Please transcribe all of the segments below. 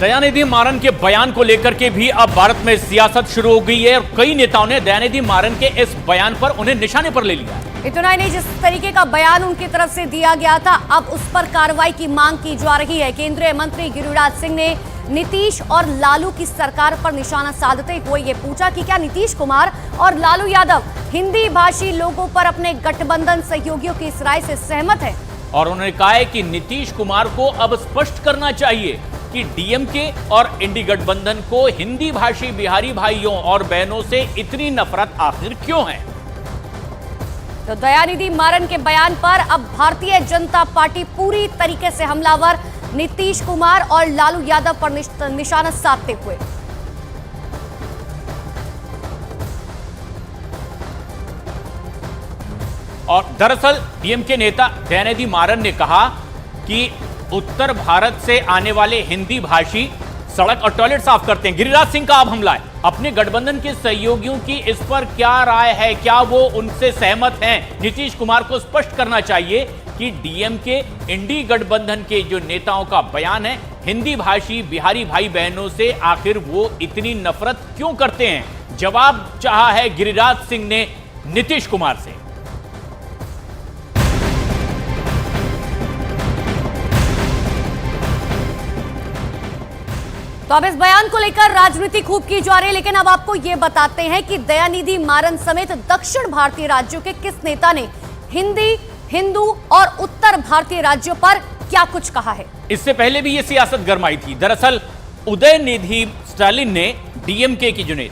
दयानिधि मारन के बयान को लेकर के भी अब भारत में सियासत शुरू हो गई है और कई नेताओं ने दयानिधि मारन के इस बयान पर उन्हें निशाने पर ले लिया है। इतना ही नहीं, जिस तरीके का बयान उनकी तरफ से दिया गया था अब उस पर कार्रवाई की मांग की जा रही है। केंद्रीय मंत्री गिरिराज सिंह ने नीतीश और लालू की सरकार पर निशाना साधते हुए ये पूछा कि क्या नीतीश कुमार और लालू यादव हिंदी भाषी लोगों पर अपने गठबंधन सहयोगियों की इस राय से सहमत है। और उन्होंने कहा है कि नीतीश कुमार को अब स्पष्ट करना चाहिए कि डीएमके और इंडी गठबंधन को हिंदी भाषी बिहारी भाइयों और बहनों से इतनी नफरत आखिर क्यों है। तो दयानिधि मारन के बयान पर अब भारतीय जनता पार्टी पूरी तरीके से हमलावर, नीतीश कुमार और लालू यादव पर निशाना साधते हुए। और दरअसल डीएमके नेता दयानिधि मारन ने कहा कि उत्तर भारत से आने वाले हिंदी भाषी सड़क और टॉयलेट साफ करते हैं। गिरिराज सिंह का अब हमला है। अपने गठबंधन के सहयोगियों की इस पर क्या राय है, क्या वो उनसे सहमत हैं? नीतीश कुमार को स्पष्ट करना चाहिए कि डीएमके इंडी गठबंधन के जो नेताओं का बयान है, हिंदी भाषी बिहारी भाई बहनों से आखिर वो इतनी नफरत क्यों करते हैं। जवाब चाहा है गिरिराज सिंह ने नीतीश कुमार से। तो अब इस बयान को लेकर राजनीति खूब की जा रही है, लेकिन अब आपको यह बताते हैं कि दयानिधि मारन समेत दक्षिण भारतीय राज्यों के किस नेता ने हिंदी, हिंदू और उत्तर भारतीय राज्यों पर क्या कुछ कहा है। इससे पहले भी यह सियासत गरमाई थी। दरअसल उदयनिधि स्टालिन ने डीएमके की जुनेद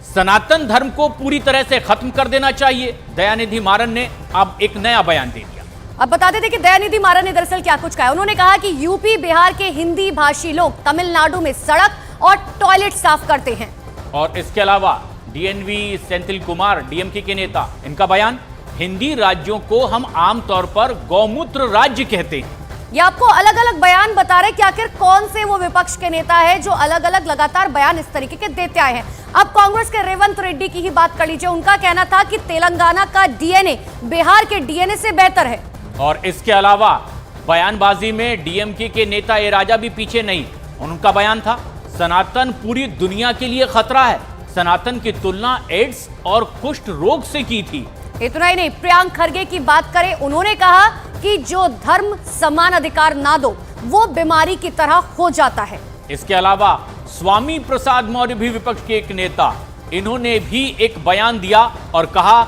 सनातन धर्म को पूरी तरह से खत्म कर देना चाहिए। दयानिधि मारन ने अब एक नया बयान दे दिया। अब बताते थे कि दयानिधि मारन ने दरअसल क्या कुछ कहा। उन्होंने कहा कि यूपी बिहार के हिंदी भाषी लोग तमिलनाडु में सड़क और टॉयलेट साफ करते हैं। और इसके अलावा डीएनवी सेंथिल कुमार डीएमके के नेता, इनका बयान, हिंदी राज्यों को हम आमतौर पर गौमूत्र राज्य कहते हैं। ये आपको अलग अलग बयान बता रहे कि आखिर कौन से वो विपक्ष के नेता है जो अलग अलग लगातार बयान इस तरीके के देते आए हैं। अब कांग्रेस के रेवंत रेड्डी की ही बात कर लीजिए। उनका कहना था कि तेलंगाना का डीएनए बिहार के डीएनए से बेहतर है। और इसके अलावा बयानबाजी में डीएमके के नेता ए राजा भी पीछे नहीं। उनका बयान था, सनातन पूरी दुनिया के लिए खतरा है। सनातन की तुलना एड्स और कुष्ठ रोग से की थी। इतना ही नहीं, प्रियंक खरगे की बात करें, उन्होंने कहा कि जो धर्म समान अधिकार ना दो वो बीमारी की तरह हो जाता है। इसके अलावा स्वामी प्रसाद मौर्य भी विपक्ष के एक नेता, इन्होंने भी एक बयान दिया और कहा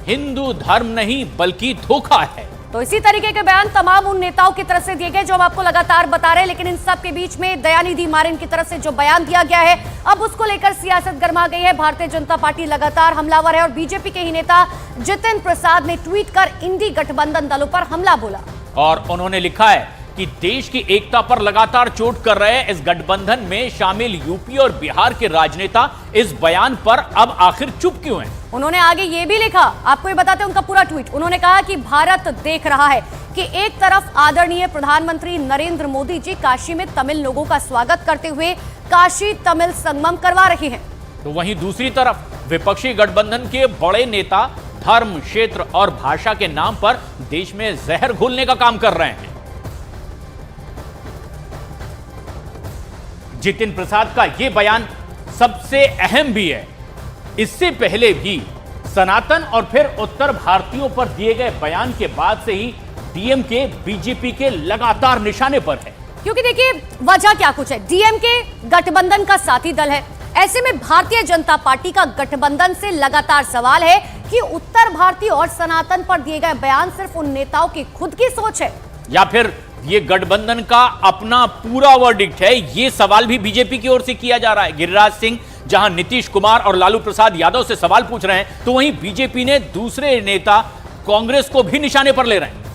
हिंदू धर्म नहीं बल्कि धोखा है। तो इसी तरीके के बयान तमाम उन नेताओं की तरफ से दिए गए जो हम आपको लगातार बता रहे हैं, लेकिन इन सब के बीच में दयानिधि मारन की तरफ से जो बयान दिया गया है, अब उसको लेकर सियासत गर्मा गई है। भारतीय जनता पार्टी लगातार हमलावर है और बीजेपी के ही नेता जितिन प्रसाद ने ट्वीट कर इंडी गठबंधन दलों पर हमला बोला। और उन्होंने लिखा है कि देश की एकता पर लगातार चोट कर रहे इस गठबंधन में शामिल यूपी और बिहार के राजनेता इस बयान पर अब आखिर चुप क्यों हैं? उन्होंने आगे ये भी लिखा, आपको ये बताते हैं उनका पूरा ट्वीट। उन्होंने कहा कि भारत देख रहा है कि एक तरफ आदरणीय प्रधानमंत्री नरेंद्र मोदी जी काशी में तमिल लोगों का स्वागत करते हुए काशी तमिल संगमम करवा रहे हैं, तो वहीं दूसरी तरफ विपक्षी गठबंधन के बड़े नेता धर्म, क्षेत्र और भाषा के नाम पर देश में जहर घोलने का काम कर रहे हैं। जितिन प्रसाद का यह बयान सबसे अहम भी है। इससे पहले भी सनातन और फिर उत्तर भारतीयों पर दिए गए बयान के बाद से ही डीएमके बीजेपी के लगातार निशाने पर है। क्योंकि देखिए वजह क्या कुछ है, डीएमके गठबंधन का साथी दल है। ऐसे में भारतीय जनता पार्टी का गठबंधन से लगातार सवाल है कि उत्तर भारतीय और सनातन पर दिए गए बयान सिर्फ उन नेताओं की खुद की सोच है या फिर ये गठबंधन का अपना पूरा वर्डिक्ट है। ये सवाल भी बीजेपी की ओर से किया जा रहा है। गिरिराज सिंह जहां नीतीश कुमार और लालू प्रसाद यादव से सवाल पूछ रहे हैं, तो वहीं बीजेपी ने दूसरे नेता कांग्रेस को भी निशाने पर ले रहे हैं।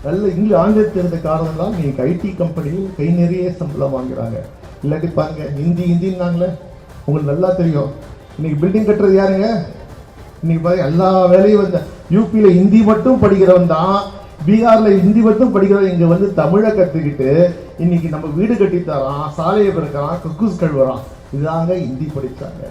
ஆங்கிலம் தெரிந்த காரணம்லாம் நீங்க ஐடி கம்பெனியில் கை நிறைய சம்பளம் வாங்குறாங்க. இல்லாட்டி பாருங்க ஹிந்தின்னாங்களே உங்களுக்கு நல்லா தெரியும். இன்னைக்கு பில்டிங் கட்டுறது யாருங்க? இன்னைக்கு பாருங்க எல்லா வேலையும் வந்து யூபியில் ஹிந்தி மட்டும் படிக்கிறவன் தான், பீகாரில் ஹிந்தி மட்டும் படிக்கிறவன் இங்கே வந்து தமிழை கற்றுக்கிட்டு இன்னைக்கு நம்ம வீடு கட்டி தரான், சாலையை பிறக்கிறான், கக்கூஸ் கழுவுறான். இதுதாங்க ஹிந்தி படித்தாங்க।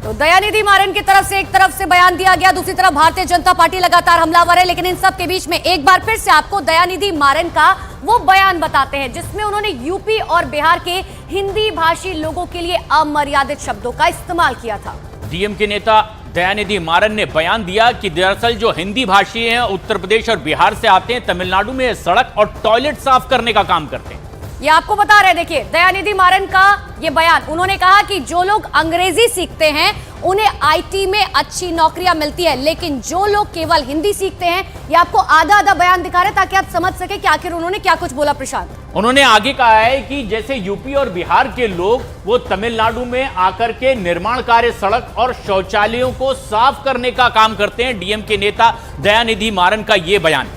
तो दयानिधि मारन की तरफ से एक तरफ से बयान दिया गया, दूसरी तरफ भारतीय जनता पार्टी लगातार हमलावर है। लेकिन इन सब के बीच में एक बार फिर से आपको दयानिधि मारन का वो बयान बताते हैं जिसमें उन्होंने यूपी और बिहार के हिंदी भाषी लोगों के लिए अमर्यादित शब्दों का इस्तेमाल किया था। डीएमके नेता दयानिधि मारन ने बयान दिया कि दरअसल जो हिंदी भाषी हैं उत्तर प्रदेश और बिहार से आते हैं, तमिलनाडु में सड़क और टॉयलेट साफ करने का काम करते हैं। ये आपको बता रहे, देखिए दयानिधि मारन का ये बयान। उन्होंने कहा कि जो लोग अंग्रेजी सीखते हैं उन्हें आईटी में अच्छी नौकरियां मिलती है, लेकिन जो लोग केवल हिंदी सीखते हैं, ये आपको आधा आधा बयान दिखा रहे ताकि आप समझ सके कि आखिर उन्होंने क्या कुछ बोला। प्रशांत, उन्होंने आगे कहा है कि जैसे यूपी और बिहार के लोग वो तमिलनाडु में आकर के निर्माण कार्य, सड़क और शौचालयों को साफ करने का काम करते हैं। डीएमके नेता दयानिधि मारन का ये बयान।